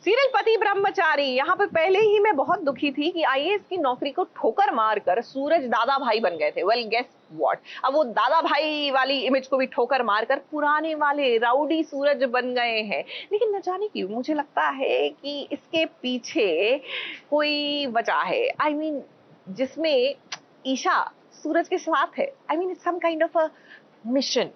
Serial पति ब्रह्मचारी। यहाँ पे पहले ही मैं बहुत दुखी थी कि आईएएस की नौकरी को ठोकर मारकर सूरज दादा भाई बन गए थे। वेल गेस व्हाट, अब वो दादा भाई वाली इमेज को भी ठोकर मारकर पुराने वाले राउडी सूरज बन गए हैं। लेकिन न जाने क्यों मुझे लगता है कि इसके पीछे कोई वजह है। आई मीन जिसमें ईशा सूरज के साथ है। I mean it's some kind of a mission.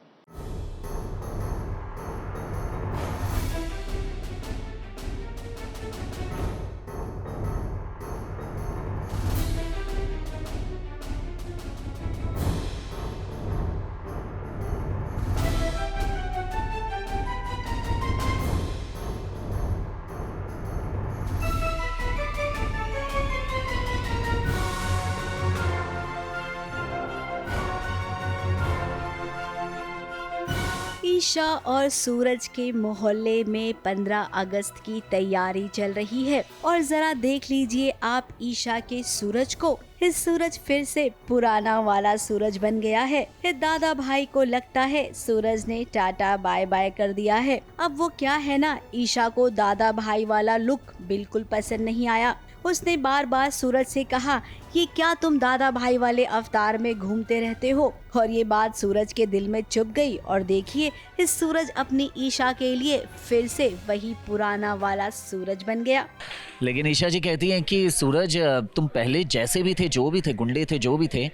Isha और सूरज के मोहल्ले में 15 अगस्त की तैयारी चल रही है और जरा देख लीजिए आप ईशा के सूरज को। इस सूरज फिर से पुराना वाला सूरज बन गया है। दादा भाई को लगता है सूरज ने टाटा बाय बाय कर दिया है। अब वो क्या है ना, ईशा को दादा भाई वाला लुक बिल्कुल पसंद नहीं आया। उसने बार बार सूरज से कहा, ये क्या तुम दादा भाई वाले अवतार में घूमते रहते हो। और ये बात सूरज के दिल में चुभ गई और देखिए इस सूरज अपनी ईशा के लिए फिर से वही पुराना वाला सूरज बन गया। लेकिन ईशा जी कहती हैं कि सूरज तुम पहले जैसे भी थे, जो भी थे, गुंडे थे, जो भी थे,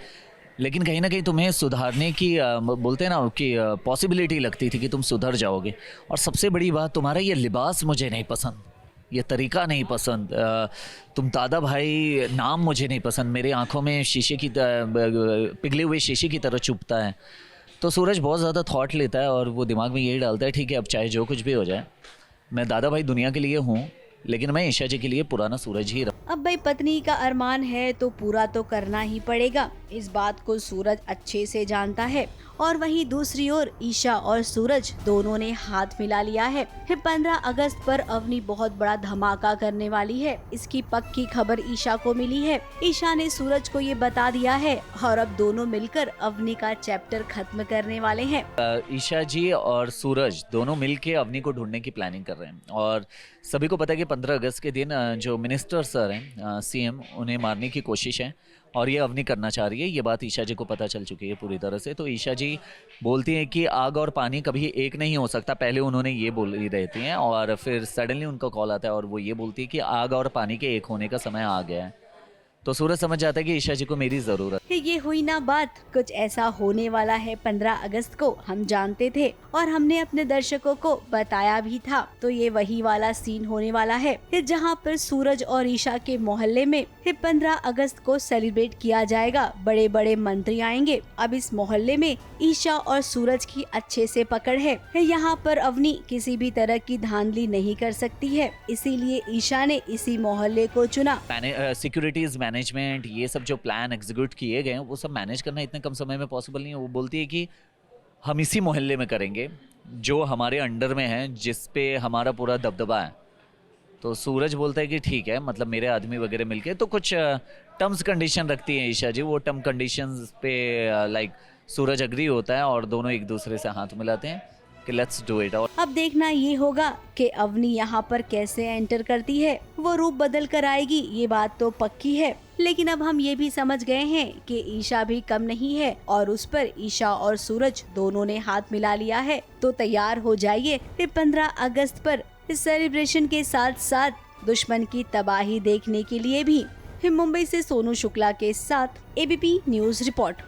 लेकिन कहीं ना कहीं तुम्हें सुधारने की बोलते हैं ना कि पॉसिबिलिटी लगती थी कि तुम सुधर जाओगे। और सबसे बड़ी बात, तुम्हारा ये लिबास मुझे नहीं पसंद, ये तरीका नहीं पसंद, तुम दादा भाई नाम मुझे नहीं पसंद, मेरे आंखों में शीशे की पिघले हुए शीशे की तरह चुभता है। तो सूरज बहुत ज़्यादा थॉट लेता है और वो दिमाग में यही डालता है, ठीक है अब चाहे जो कुछ भी हो जाए, मैं दादा भाई दुनिया के लिए हूँ, लेकिन मैं ईशा जी के लिए पुराना सूरज ही रहूँ। अब भाई पत्नी का अरमान है तो पूरा तो करना ही पड़ेगा। इस बात को सूरज अच्छे से जानता है। और वहीं दूसरी ओर ईशा और सूरज दोनों ने हाथ मिला लिया है। 15 अगस्त पर अवनी बहुत बड़ा धमाका करने वाली है। इसकी पक्की खबर ईशा को मिली है। ईशा ने सूरज को ये बता दिया है और अब दोनों मिलकर अवनी का चैप्टर खत्म करने वाले हैं। ईशा जी और सूरज दोनों मिलके अवनी को ढूंढने की प्लानिंग कर रहे हैं। और सभी को पता है कि 15 अगस्त के दिन जो मिनिस्टर सर हैं, सीएम, उन्हें मारने की कोशिश है और ये अवनी करना चाह रही है। ये बात ईशा जी को पता चल चुकी है पूरी तरह से। तो ईशा जी बोलती हैं कि आग और पानी कभी एक नहीं हो सकता। पहले उन्होंने ये बोली रहती हैं और फिर सडनली उनका कॉल आता है और वो ये बोलती है कि आग और पानी के एक होने का समय आ गया है। तो सूरज समझ जाता है कि ईशा जी को मेरी जरूरत है। ये हुई ना बात, कुछ ऐसा होने वाला है 15 अगस्त को, हम जानते थे और हमने अपने दर्शकों को बताया भी था। तो ये वही वाला सीन होने वाला है जहाँ पर सूरज और ईशा के मोहल्ले में 15 अगस्त को सेलिब्रेट किया जाएगा। बड़े बड़े मंत्री आएंगे। अब इस मोहल्ले में ईशा और सूरज की अच्छे से पकड़ है। यहाँ पर अवनी किसी भी तरह की धांधली नहीं कर सकती है, इसीलिए ईशा ने इसी मोहल्ले को चुना। सिक्योरिटीज मैनेजमेंट, ये सब जो प्लान एग्जीक्यूट किए गए हैं वो सब मैनेज करना इतने कम समय में पॉसिबल नहीं है। वो बोलती है कि हम इसी मोहल्ले में करेंगे जो हमारे अंडर में है, जिस पे हमारा पूरा दबदबा है। तो सूरज बोलता है कि ठीक है, मतलब मेरे आदमी वगैरह मिलके तो कुछ टर्म्स कंडीशन रखती है ईशा जी। वो टर्म कंडीशंस पे लाइक सूरज एग्री होता है और दोनों एक दूसरे से हाथ मिलाते हैं कि लेट्स डू इट। अब देखना ये होगा कि अवनी यहाँ पर कैसे एंटर करती है। वो रूप बदल कर आएगी, ये बात तो पक्की है। लेकिन अब हम ये भी समझ गए हैं कि ईशा भी कम नहीं है और उस पर ईशा और सूरज दोनों ने हाथ मिला लिया है। तो तैयार हो जाइए 15 अगस्त पर इस सेलिब्रेशन के साथ साथ दुश्मन की तबाही देखने के लिए भी। मुंबई से सोनू शुक्ला के साथ ABP news report.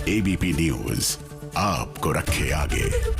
ABP news आपको रखे आगे।